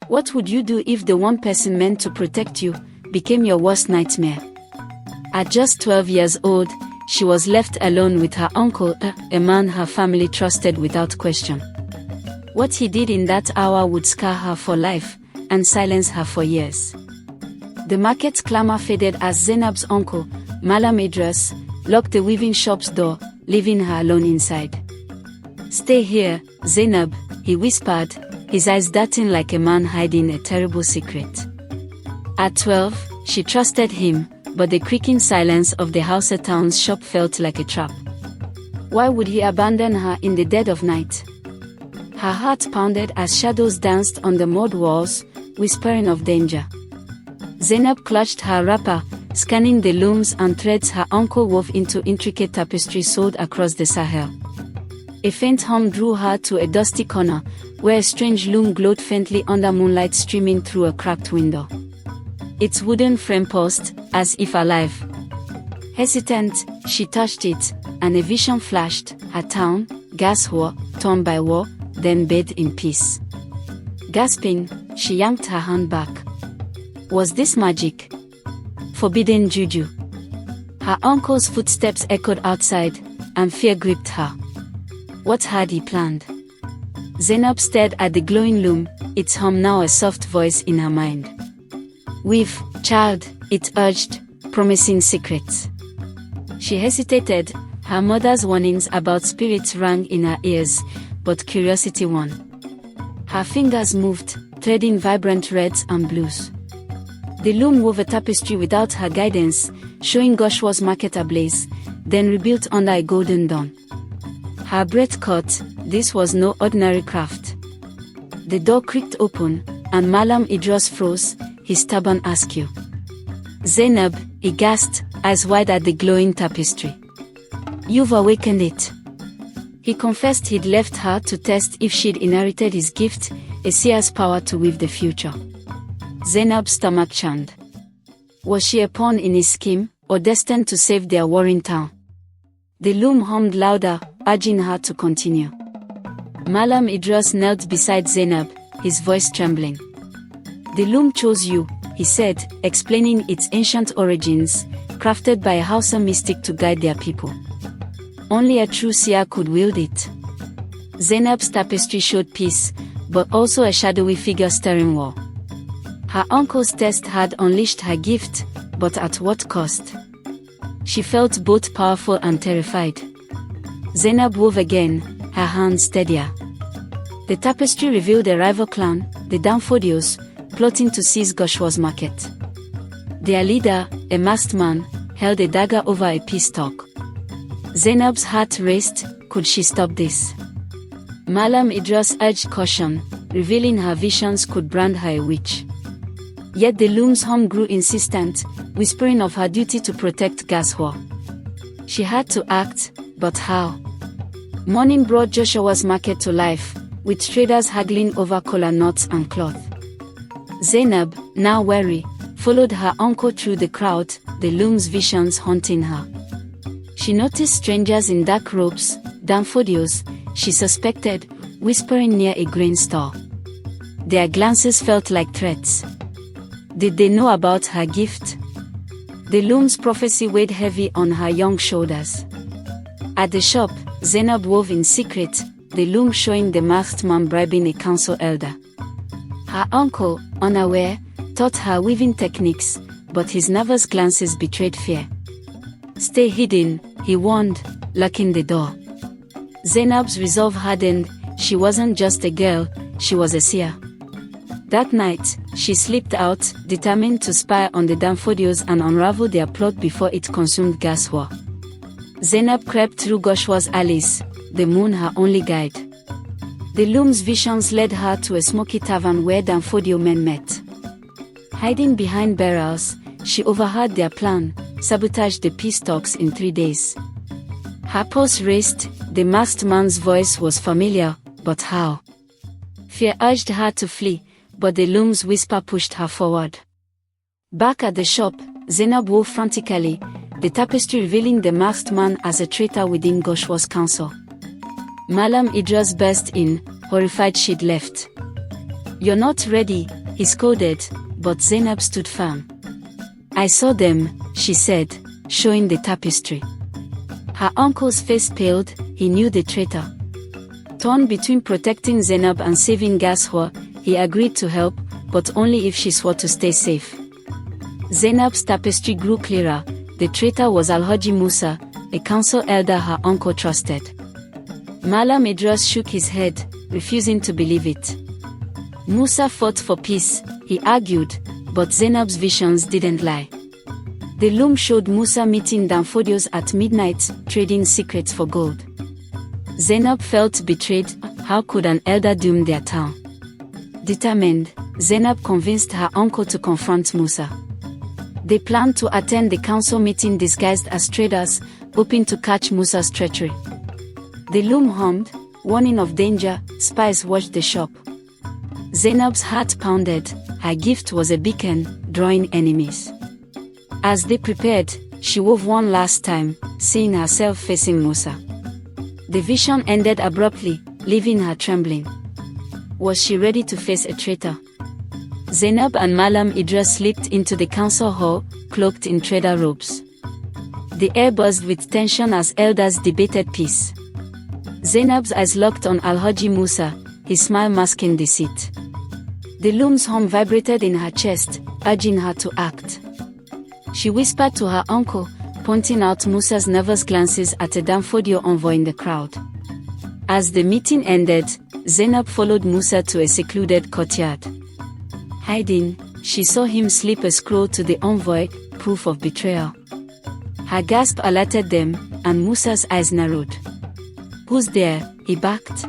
What would you do if the one person meant to protect you became your worst nightmare? At just 12 years old, she was left alone with her uncle, a man her family trusted without question. What he did in that hour would scar her for life and silence her for years. The market's clamor faded as Zainab's uncle, Malam Idris, locked the weaving shop's door, leaving her alone inside. "Stay here, Zainab," he whispered, his eyes darting like a man hiding a terrible secret. At 12, she trusted him, but the creaking silence of the Hausa town's shop felt like a trap. Why would he abandon her in the dead of night? Her heart pounded as shadows danced on the mud walls, whispering of danger. Zainab clutched her wrapper, scanning the looms and threads her uncle wove into intricate tapestry sewed across the Sahel. A faint hum drew her to a dusty corner, where a strange loom glowed faintly under moonlight streaming through a cracked window. Its wooden frame pulsed, as if alive. Hesitant, she touched it, and a vision flashed: her town, gas war, torn by war, then bathed in peace. Gasping, she yanked her hand back. Was this magic? Forbidden juju? Her uncle's footsteps echoed outside, and fear gripped her. What had he planned? Zainab stared at the glowing loom, its hum now a soft voice in her mind. "Weave, child," it urged, promising secrets. She hesitated, her mother's warnings about spirits rang in her ears, but curiosity won. Her fingers moved, threading vibrant reds and blues. The loom wove a tapestry without her guidance, showing Goshua's market ablaze, then rebuilt under a golden dawn. Her breath caught. This was no ordinary craft. The door creaked open, and Malam Idris froze, his stubborn askew. "Zainab," he gasped, eyes wide at the glowing tapestry. "You've awakened it." He confessed he'd left her to test if she'd inherited his gift, a seer's power to weave the future. Zainab's stomach churned. Was she a pawn in his scheme, or destined to save their warring town? The loom hummed louder, urging her to continue. Malam Idris knelt beside Zainab, his voice trembling. "The loom chose you," he said, explaining its ancient origins, crafted by a Hausa mystic to guide their people. Only a true seer could wield it. Zainab's tapestry showed peace, but also a shadowy figure stirring war. Her uncle's test had unleashed her gift, but at what cost? She felt both powerful and terrified. Zainab wove again, her hands steadier. The tapestry revealed a rival clan, the Danfodios, plotting to seize Goshua's market. Their leader, a masked man, held a dagger over a peace talk. Zainab's heart raced. Could she stop this? Malam Idris urged caution, revealing her visions could brand her a witch. Yet the loom's hum grew insistent, whispering of her duty to protect Gashua. She had to act, but how? Morning brought Joshua's market to life, with traders haggling over kola nuts and cloth. Zainab, now wary, followed her uncle through the crowd, the loom's visions haunting her. She noticed strangers in dark robes, Danfodios, she suspected, whispering near a grain store. Their glances felt like threats. Did they know about her gift? The loom's prophecy weighed heavy on her young shoulders. At the shop, Zainab wove in secret, the loom showing the masked man bribing a council elder. Her uncle, unaware, taught her weaving techniques, but his nervous glances betrayed fear. "Stay hidden," he warned, locking the door. Zainab's resolve hardened. She wasn't just a girl, she was a seer. That night, she slipped out, determined to spy on the Danfodios and unravel their plot before it consumed Gashua. Zainab crept through Goshua's alleys, the moon her only guide. The loom's visions led her to a smoky tavern where Danfodio men met. Hiding behind barrels, she overheard their plan: sabotage the peace talks in 3 days. Her pulse raced. The masked man's voice was familiar, but how? Fear urged her to flee, but the loom's whisper pushed her forward. Back at the shop, Zainab wove frantically, the tapestry revealing the masked man as a traitor within Goshua's council. Malam Idris burst in, horrified she'd left. "You're not ready," he scolded, but Zainab stood firm. "I saw them," she said, showing the tapestry. Her uncle's face paled. He knew the traitor. Torn between protecting Zainab and saving Gaswa, he agreed to help, but only if she swore to stay safe. Zainab's tapestry grew clearer. The traitor was Alhaji Musa, a council elder her uncle trusted. Malam Idris shook his head, refusing to believe it. Musa fought for peace, he argued, but Zainab's visions didn't lie. The loom showed Musa meeting Danfodios at midnight, trading secrets for gold. Zainab felt betrayed. How could an elder doom their town? Determined, Zainab convinced her uncle to confront Musa. They planned to attend the council meeting disguised as traders, hoping to catch Musa's treachery. The loom hummed, warning of danger. Spies watched the shop. Zainab's heart pounded. Her gift was a beacon, drawing enemies. As they prepared, she wove one last time, seeing herself facing Musa. The vision ended abruptly, leaving her trembling. Was she ready to face a traitor? Zainab and Malam Idris slipped into the council hall, cloaked in trader robes. The air buzzed with tension as elders debated peace. Zainab's eyes locked on Alhaji Musa, his smile masking deceit. The loom's hum vibrated in her chest, urging her to act. She whispered to her uncle, pointing out Musa's nervous glances at a Danfodio envoy in the crowd. As the meeting ended, Zainab followed Musa to a secluded courtyard. Hiding, she saw him slip a scroll to the envoy, proof of betrayal. Her gasp alerted them, and Musa's eyes narrowed. "Who's there?" he barked.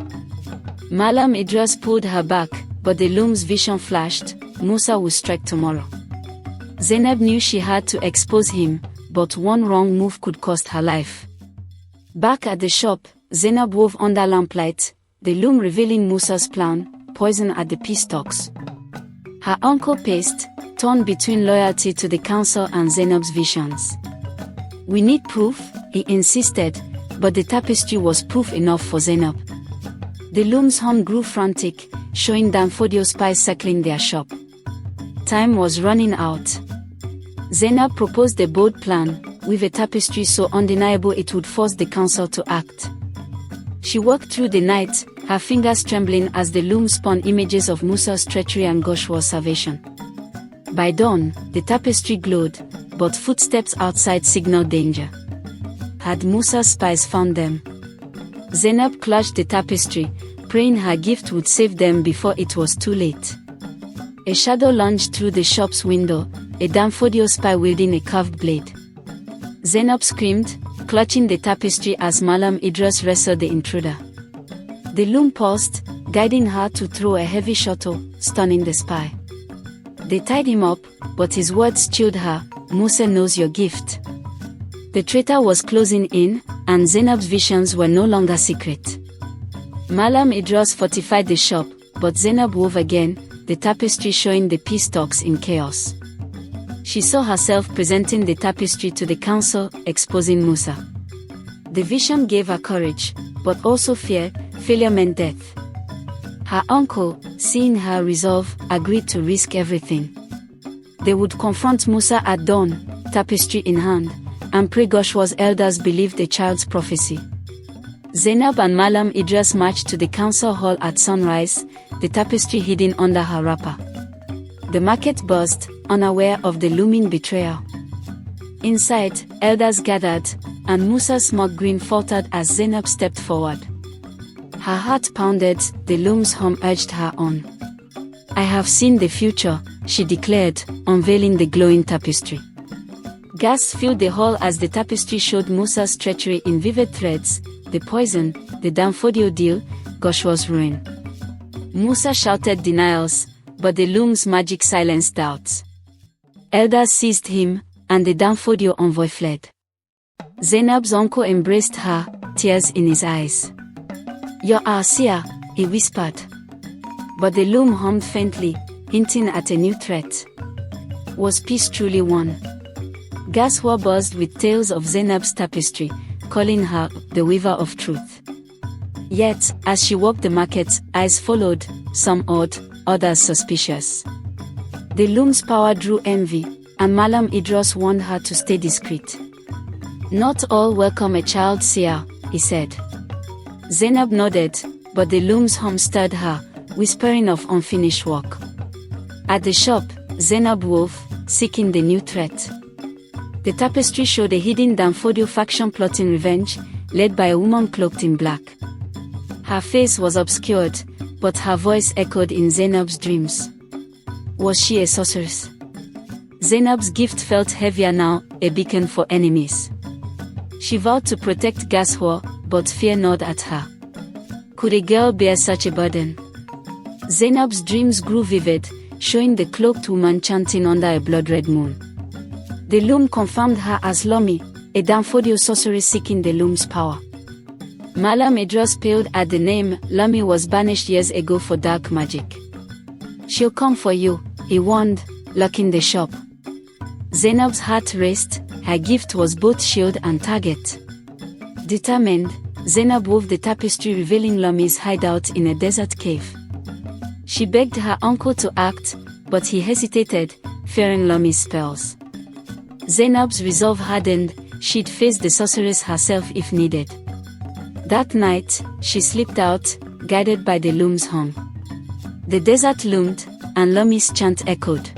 Malam Idris pulled her back, but the loom's vision flashed. Musa will strike tomorrow. Zainab knew she had to expose him, but one wrong move could cost her life. Back at the shop, Zainab wove under lamplight, the loom revealing Musa's plan, poison at the peace talks. Her uncle paced, torn between loyalty to the council and Zainab's visions. "We need proof," he insisted, but the tapestry was proof enough for Zainab. The loom's hum grew frantic, showing Danfodio spies circling their shop. Time was running out. Zainab proposed a bold plan, with a tapestry so undeniable it would force the council to act. She worked through the night, her fingers trembling as the loom spun images of Musa's treachery and Goshua's salvation. By dawn, the tapestry glowed, but footsteps outside signaled danger. Had Musa's spies found them? Zainab clutched the tapestry, praying her gift would save them before it was too late. A shadow lunged through the shop's window, a Danfodio spy wielding a curved blade. Zainab screamed, clutching the tapestry as Malam Idris wrestled the intruder. The loom paused, guiding her to throw a heavy shuttle, stunning the spy. They tied him up, but his words chilled her. "Musa knows your gift." The traitor was closing in, and Zainab's visions were no longer secret. Malam Idris fortified the shop, but Zainab wove again, the tapestry showing the peace talks in chaos. She saw herself presenting the tapestry to the council, exposing Musa. The vision gave her courage, but also fear. Failure meant death. Her uncle, seeing her resolve, agreed to risk everything. They would confront Musa at dawn, tapestry in hand, and pray Goshua's elders believed the child's prophecy. Zainab and Malam Idris marched to the council hall at sunrise, the tapestry hidden under her wrapper. The market buzzed, unaware of the looming betrayal. Inside, elders gathered, and Musa's smug grin faltered as Zainab stepped forward. Her heart pounded, the loom's hum urged her on. "I have seen the future," she declared, unveiling the glowing tapestry. Gasps filled the hall as the tapestry showed Musa's treachery in vivid threads, the poison, the Danfodio deal, Goshua's ruin. Musa shouted denials, but the loom's magic silenced doubts. Elders seized him, and the Danfodio envoy fled. Zainab's uncle embraced her, tears in his eyes. "You're our seer," he whispered. But the loom hummed faintly, hinting at a new threat. Was peace truly won? Gaswa buzzed with tales of Zainab's tapestry, calling her the weaver of truth. Yet, as she walked the markets, eyes followed, some awed, others suspicious. The loom's power drew envy, and Malam Idris warned her to stay discreet. "Not all welcome a child seer," he said. Zainab nodded, but the loom's hum stirred her, whispering of unfinished work. At the shop, Zainab wove, seeking the new threat. The tapestry showed a hidden Danfodio faction plotting revenge, led by a woman cloaked in black. Her face was obscured, but her voice echoed in Zainab's dreams. Was she a sorceress? Zainab's gift felt heavier now, a beacon for enemies. She vowed to protect Gaswa, but fear gnawed at her. Could a girl bear such a burden? Zainab's dreams grew vivid, showing the cloaked woman chanting under a blood-red moon. The loom confirmed her as Lomi, a Danfodio sorceress seeking the loom's power. Malam Idris paled at the name. Lomi was banished years ago for dark magic. "She'll come for you," he warned, locking the shop. Zainab's heart raced. Her gift was both shield and target. Determined, Zainab wove the tapestry revealing Lomi's hideout in a desert cave. She begged her uncle to act, but he hesitated, fearing Lomi's spells. Zainab's resolve hardened. She'd face the sorceress herself if needed. That night, she slipped out, guided by the loom's hum. The desert loomed, and Lomi's chant echoed.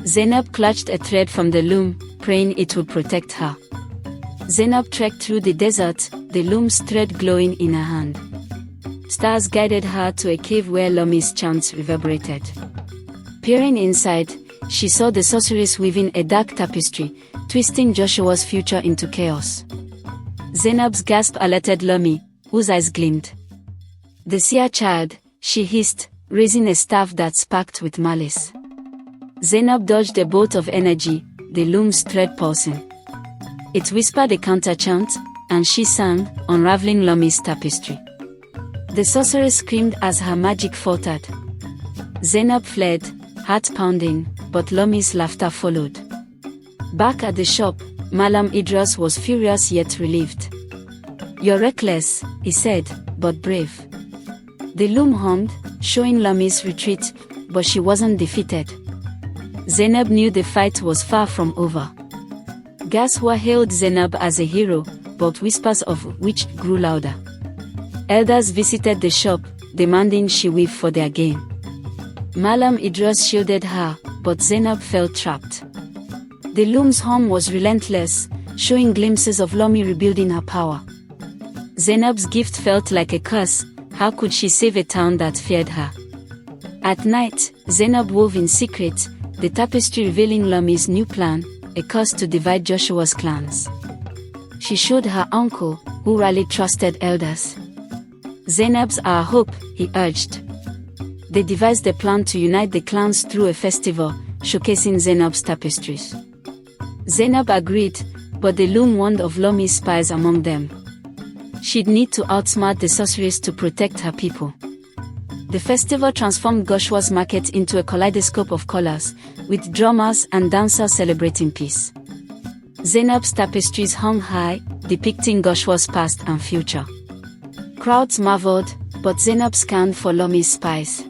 Zainab clutched a thread from the loom, praying it would protect her. Zainab trekked through the desert, the loom's thread glowing in her hand. Stars guided her to a cave where Lomi's chants reverberated. Peering inside, she saw the sorceress weaving a dark tapestry, twisting Joshua's future into chaos. Zainab's gasp alerted Lomi, whose eyes gleamed. "The seer child," she hissed, raising a staff that sparked with malice. Zainab dodged a bolt of energy, the loom's thread pulsing. It whispered a counter-chant, and she sang, unraveling Lomi's tapestry. The sorceress screamed as her magic faltered. Zainab fled, heart pounding, but Lomi's laughter followed. Back at the shop, Malam Idris was furious yet relieved. "You're reckless," he said, "but brave." The loom hummed, showing Lomi's retreat, but she wasn't defeated. Zainab knew the fight was far from over. Gaswa hailed Zainab as a hero, but whispers of witch grew louder. Elders visited the shop, demanding she weave for their gain. Malam Idris shielded her, but Zainab felt trapped. The loom's hum was relentless, showing glimpses of Lomi rebuilding her power. Zainab's gift felt like a curse. How could she save a town that feared her? At night, Zainab wove in secret, the tapestry revealing Lomi's new plan, a curse to divide Joshua's clans. She showed her uncle, who rallied trusted elders. "Zainab's our hope," he urged. They devised a plan to unite the clans through a festival, showcasing Zainab's tapestries. Zainab agreed, but the loom warned of Lomi's spies among them. She'd need to outsmart the sorceress to protect her people. The festival transformed Joshua's market into a kaleidoscope of colors, with drummers and dancers celebrating peace. Zainab's tapestries hung high, depicting Joshua's past and future. Crowds marveled, but Zainab scanned for Lomi's spies.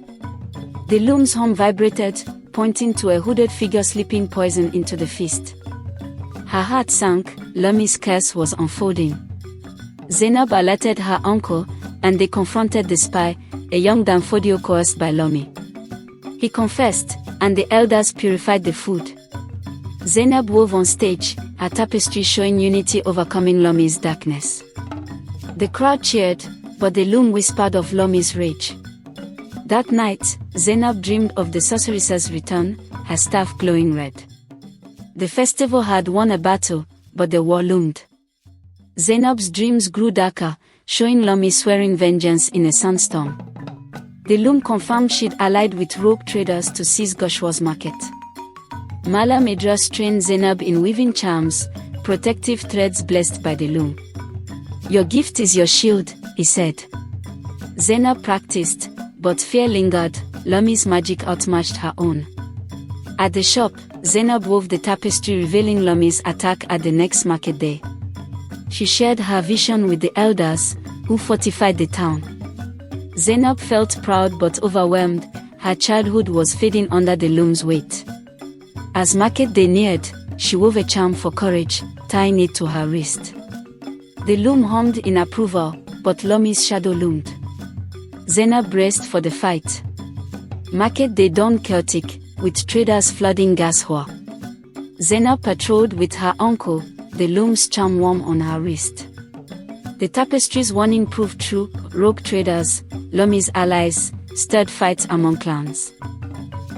The loom's hum vibrated, pointing to a hooded figure slipping poison into the feast. Her heart sank. Lomi's curse was unfolding. Zainab alerted her uncle, and they confronted the spy, a young Danfodio coerced by Lomi. He confessed, and the elders purified the food. Zainab wove on stage, her tapestry showing unity overcoming Lomi's darkness. The crowd cheered, but the loom whispered of Lomi's rage. That night, Zainab dreamed of the sorceress's return, her staff glowing red. The festival had won a battle, but the war loomed. Zainab's dreams grew darker, showing Lomi swearing vengeance in a sandstorm. The loom confirmed she'd allied with rogue traders to seize Joshua's market. Malam Idris trained Zainab in weaving charms, protective threads blessed by the loom. "Your gift is your shield," he said. Zainab practiced, but fear lingered. Lomi's magic outmatched her own. At the shop, Zainab wove the tapestry revealing Lomi's attack at the next market day. She shared her vision with the elders, who fortified the town. Zainab felt proud but overwhelmed. Her childhood was fading under the loom's weight. As market day neared, she wove a charm for courage, tying it to her wrist. The loom hummed in approval, but Lomi's shadow loomed. Zainab braced for the fight. Market day dawned chaotic, with traders flooding Gashua. Zainab patrolled with her uncle, the loom's charm warm on her wrist. The tapestry's warning proved true. Rogue traders, Lomi's allies, stirred fights among clans.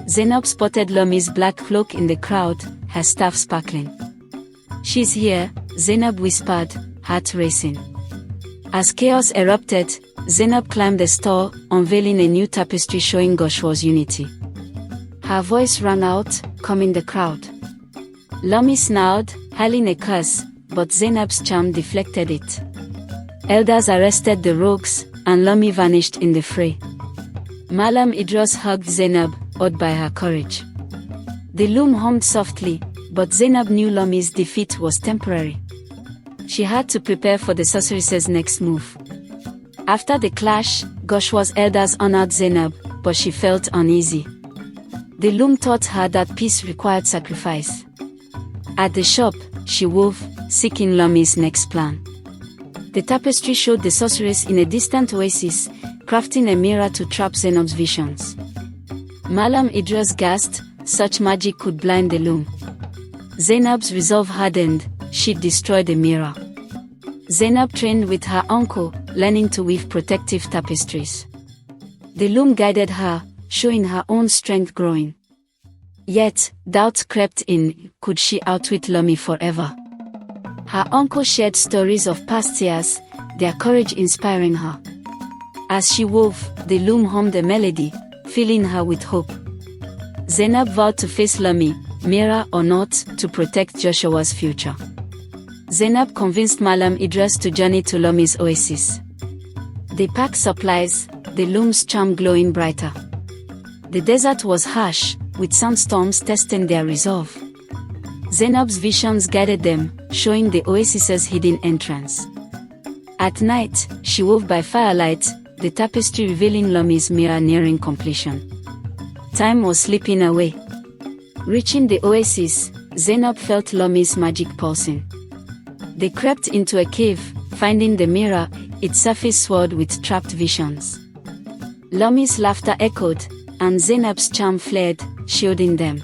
Zainab spotted Lomi's black cloak in the crowd, her staff sparkling. "She's here," Zainab whispered, heart racing. As chaos erupted, Zainab climbed the store, unveiling a new tapestry showing Goshua's unity. Her voice rang out, calming the crowd. Lomi snarled, hurling a curse, but Zainab's charm deflected it. Elders arrested the rogues, and Lomi vanished in the fray. Malam Idris hugged Zainab, awed by her courage. The loom hummed softly, but Zainab knew Lomi's defeat was temporary. She had to prepare for the sorceress's next move. After the clash, Goshua's elders honored Zainab, but she felt uneasy. The loom taught her that peace required sacrifice. At the shop, she wove, seeking Lomi's next plan. The tapestry showed the sorceress in a distant oasis, crafting a mirror to trap Zainab's visions. Malam Idris gasped, such magic could blind the loom. Zainab's resolve hardened, she'd destroy the mirror. Zainab trained with her uncle, learning to weave protective tapestries. The loom guided her, showing her own strength growing. Yet, doubts crept in. Could she outwit Lomi forever? Her uncle shared stories of past years, their courage inspiring her. As she wove, the loom hummed a melody, filling her with hope. Zainab vowed to face Lomi, mirror or not, to protect Joshua's future. Zainab convinced Malam Idris to journey to Lomi's oasis. They packed supplies, the loom's charm glowing brighter. The desert was harsh, with sandstorms testing their resolve. Zainab's visions guided them, showing the oasis's hidden entrance. At night, she wove by firelight, the tapestry revealing Lomi's mirror nearing completion. Time was slipping away. Reaching the oasis, Zainab felt Lomi's magic pulsing. They crept into a cave, finding the mirror, its surface swirled with trapped visions. Lomi's laughter echoed, and Zainab's charm flared, shielding them.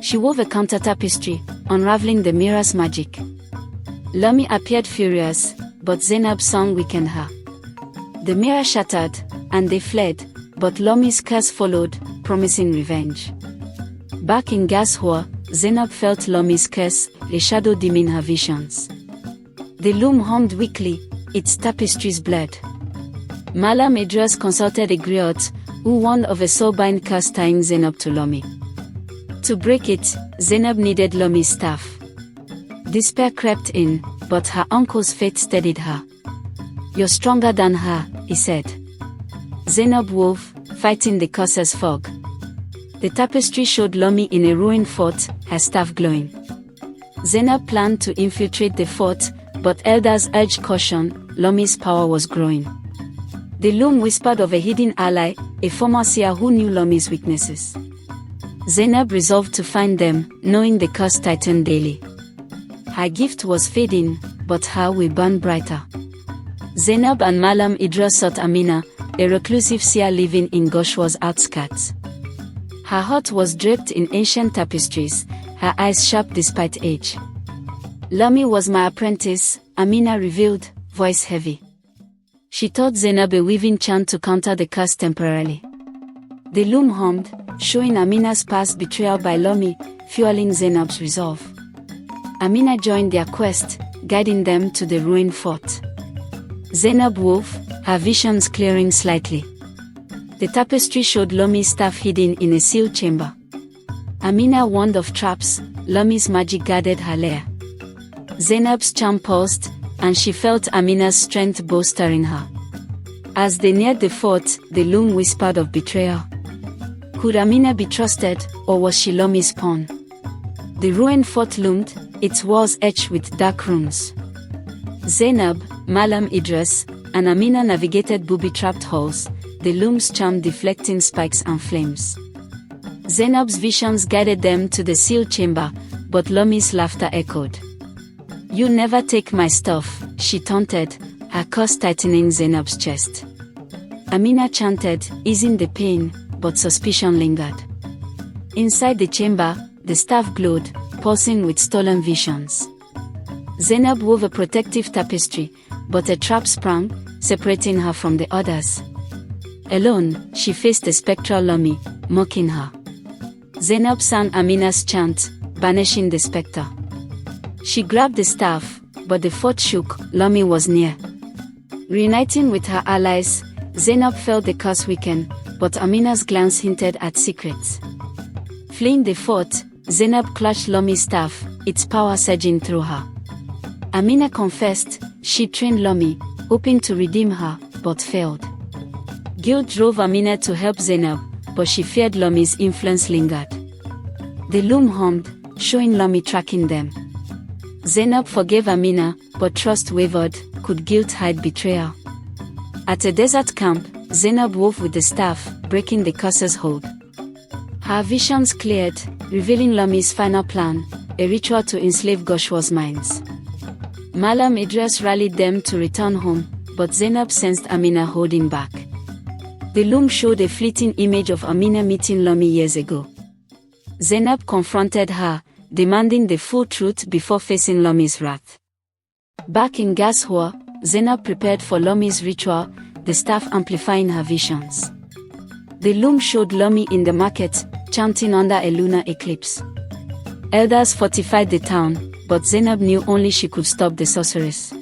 She wove a counter-tapestry, unraveling the mirror's magic. Lomi appeared furious, but Zainab's song weakened her. The mirror shattered, and they fled, but Lomi's curse followed, promising revenge. Back in Gashua, Zainab felt Lomi's curse, a shadow dimming her visions. The loom hummed weakly, its tapestries blurred. Malam Idris consulted a griot, who warned of a soulbind curse tying Zainab to Lomi. To break it, Zainab needed Lomi's staff. Despair crept in, but her uncle's faith steadied her. "You're stronger than her," he said. Zainab wove, fighting the curse's fog. The tapestry showed Lomi in a ruined fort, her staff glowing. Zainab planned to infiltrate the fort, but elders urged caution. Lomi's power was growing. The loom whispered of a hidden ally, a former seer who knew Lomi's weaknesses. Zainab resolved to find them, knowing the curse tightened daily. Her gift was fading, but her will burn brighter. Zainab and Malam Idris sought Amina, a reclusive seer living in Goshua's outskirts. Her heart was draped in ancient tapestries, her eyes sharp despite age. "Lomi was my apprentice," Amina revealed, voice heavy. She taught Zainab a weaving chant to counter the curse temporarily. The loom hummed, showing Amina's past betrayal by Lomi, fueling Zainab's resolve. Amina joined their quest, guiding them to the ruined fort. Zainab wove, her visions clearing slightly. The tapestry showed Lomi's staff hidden in a sealed chamber. Amina warned of traps, Lomi's magic guarded her lair. Zainab's charm pulsed, and she felt Amina's strength bolstering her. As they neared the fort, the loom whispered of betrayal. Could Amina be trusted, or was she Lomi's pawn? The ruined fort loomed, its walls etched with dark runes. Zainab, Malam Idris, and Amina navigated booby-trapped halls, the loom's charm deflecting spikes and flames. Zainab's visions guided them to the sealed chamber, but Lomi's laughter echoed. "You never take my stuff," she taunted, her curse tightening Zainab's chest. Amina chanted, easing the pain, but suspicion lingered. Inside the chamber, the staff glowed, pulsing with stolen visions. Zainab wove a protective tapestry, but a trap sprang, separating her from the others. Alone, she faced the spectral Lomi, mocking her. Zainab sang Amina's chant, banishing the spectre. She grabbed the staff, but the fort shook. Lomi was near. Reuniting with her allies, Zainab felt the curse weaken, but Amina's glance hinted at secrets. Fleeing the fort, Zainab clutched Lomi's staff, its power surging through her. Amina confessed she trained Lomi, hoping to redeem her, but failed. Guilt drove Amina to help Zainab, but she feared Lomi's influence lingered. The loom hummed, showing Lomi tracking them. Zainab forgave Amina, but trust wavered. Could guilt hide betrayal? At a desert camp, Zainab wove with the staff, breaking the curse's hold. Her visions cleared, revealing Lomi's final plan, a ritual to enslave Goshua's minds. Malam Idris rallied them to return home, but Zainab sensed Amina holding back. The loom showed a fleeting image of Amina meeting Lomi years ago. Zainab confronted her, demanding the full truth before facing Lomi's wrath. Back in Gashua, Zainab prepared for Lomi's ritual, the staff amplifying her visions. The loom showed Lomi in the market, chanting under a lunar eclipse. Elders fortified the town, but Zainab knew only she could stop the sorceress.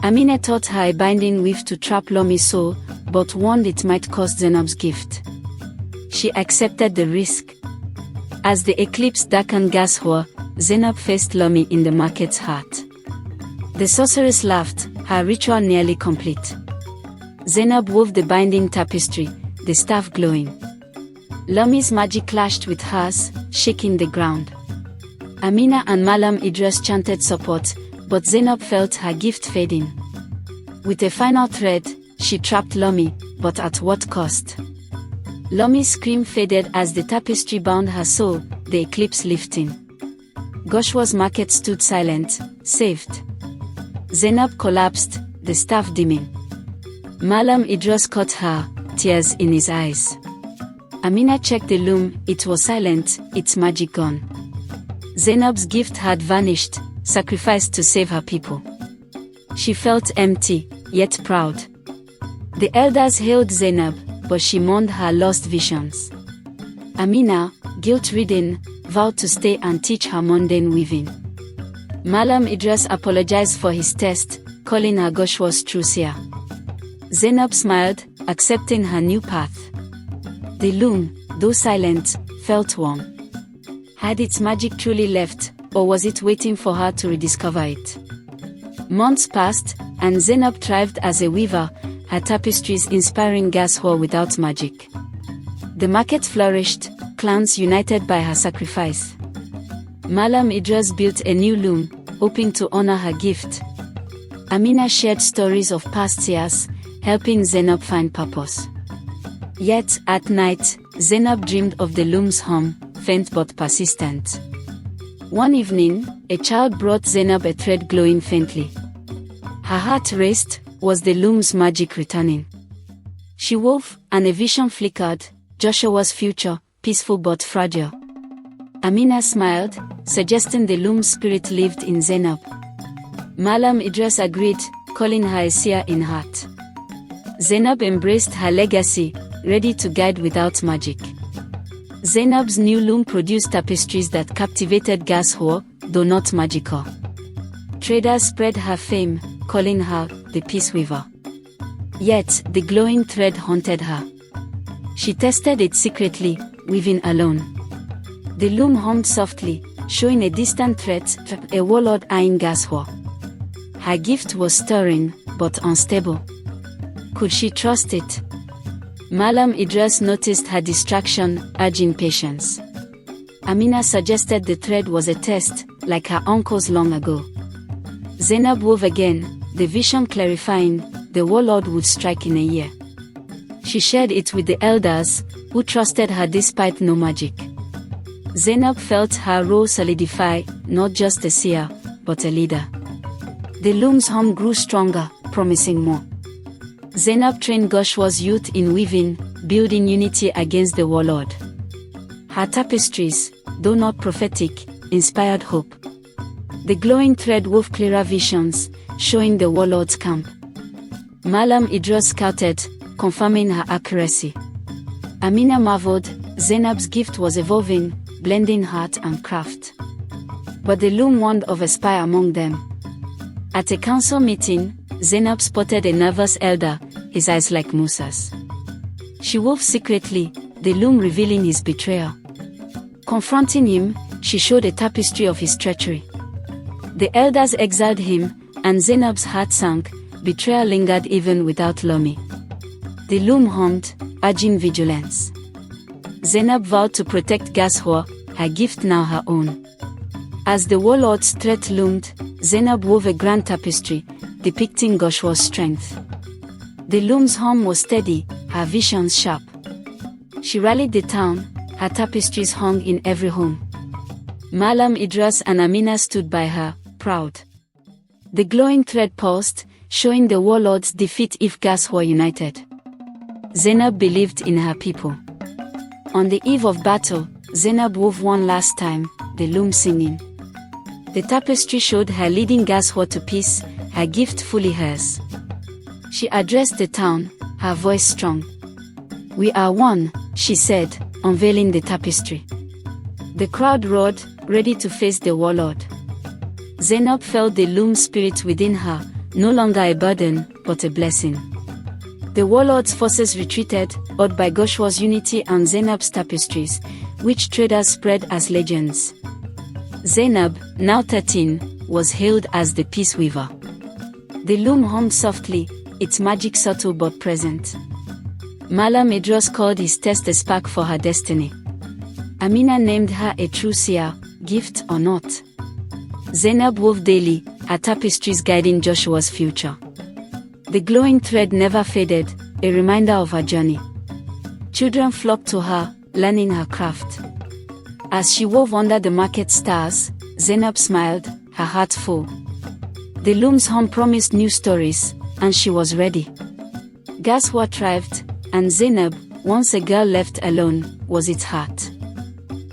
Amina taught her a binding weave to trap Lomi's soul, but warned it might cost Zainab's gift. She accepted the risk. As the eclipse darkened Gashua, Zainab faced Lomi in the market's heart. The sorceress laughed, her ritual nearly complete. Zainab wove the binding tapestry, the staff glowing. Lomi's magic clashed with hers, shaking the ground. Amina and Malam Idris chanted support, but Zainab felt her gift fading. With a final thread, she trapped Lomi, but at what cost? Lomi's scream faded as the tapestry bound her soul, the eclipse lifting. Goshua's market stood silent, saved. Zainab collapsed, the staff dimming. Malam Idris caught her, tears in his eyes. Amina checked the loom, it was silent, its magic gone. Zainab's gift had vanished, sacrificed to save her people. She felt empty, yet proud. The elders hailed Zainab, but she mourned her lost visions. Amina, guilt-ridden, vowed to stay and teach her mundane weaving. Malam Idris apologized for his test, calling her Goshua's true seer. Zainab smiled, accepting her new path. The loom, though silent, felt warm. Had its magic truly left, or was it waiting for her to rediscover it? Months passed, and Zainab thrived as a weaver, her tapestries inspiring Gashua without magic. The market flourished, clans united by her sacrifice. Malam Idris built a new loom, hoping to honor her gift. Amina shared stories of past years, helping Zainab find purpose. Yet, at night, Zainab dreamed of the loom's hum, faint but persistent. One evening, a child brought Zainab a thread glowing faintly. Her heart raced, was the loom's magic returning? She wove, and a vision flickered, Joshua's future, peaceful but fragile. Amina smiled, suggesting the loom's spirit lived in Zainab. Malam Idris agreed, calling her a seer in heart. Zainab embraced her legacy, ready to guide without magic. Zainab's new loom produced tapestries that captivated Gashua, though not magical. Traders spread her fame, calling her the Peace Weaver. Yet, the glowing thread haunted her. She tested it secretly, weaving alone. The loom hummed softly, showing a distant threat, a warlord eyeing Gashua. Her gift was stirring, but unstable. Could she trust it? Malam Idris noticed her distraction, urging patience. Amina suggested the thread was a test, like her uncle's long ago. Zainab wove again, the vision clarifying, the warlord would strike in a year. She shared it with the elders, who trusted her despite no magic. Zainab felt her role solidify, not just a seer, but a leader. The loom's hum grew stronger, promising more. Zainab trained Goshua's youth in weaving, building unity against the warlord. Her tapestries, though not prophetic, inspired hope. The glowing thread wove clearer visions, showing the warlord's camp. Malam Idris scouted, confirming her accuracy. Amina marveled, Zainab's gift was evolving, blending art and craft. But the loom warned of a spy among them. At a council meeting, Zainab spotted a nervous elder, his eyes like Musa's. She wove secretly, the loom revealing his betrayal. Confronting him, she showed a tapestry of his treachery. The elders exiled him, and Zainab's heart sank, betrayal lingered even without Lomi. The loom hummed, urging vigilance. Zainab vowed to protect Gashua, her gift now her own. As the warlord's threat loomed, Zainab wove a grand tapestry, depicting Goshua's strength. The loom's hum was steady, her visions sharp. She rallied the town, her tapestries hung in every home. Malam Idris and Amina stood by her, proud. The glowing thread pulsed, showing the warlord's defeat if Gashua united. Zainab believed in her people. On the eve of battle, Zainab wove one last time, the loom singing. The tapestry showed her leading Gashua to peace, her gift fully hers. She addressed the town, her voice strong. "We are one," she said, unveiling the tapestry. The crowd roared, ready to face the warlord. Zainab felt the loom spirit within her, no longer a burden, but a blessing. The warlord's forces retreated, awed by Goshua's unity and Zainab's tapestries, which traders spread as legends. Zainab, now 13, was hailed as the peace weaver. The loom hummed softly, its magic subtle but present. Malam Idris called his test a spark for her destiny. Amina named her a true seer, gift or not. Zainab wove daily, her tapestries guiding Joshua's future. The glowing thread never faded, a reminder of her journey. Children flocked to her, learning her craft. As she wove under the market stars, Zainab smiled, her heart full. The loom's hum promised new stories, and she was ready. Gashua thrived, and Zainab, once a girl left alone, was its heart.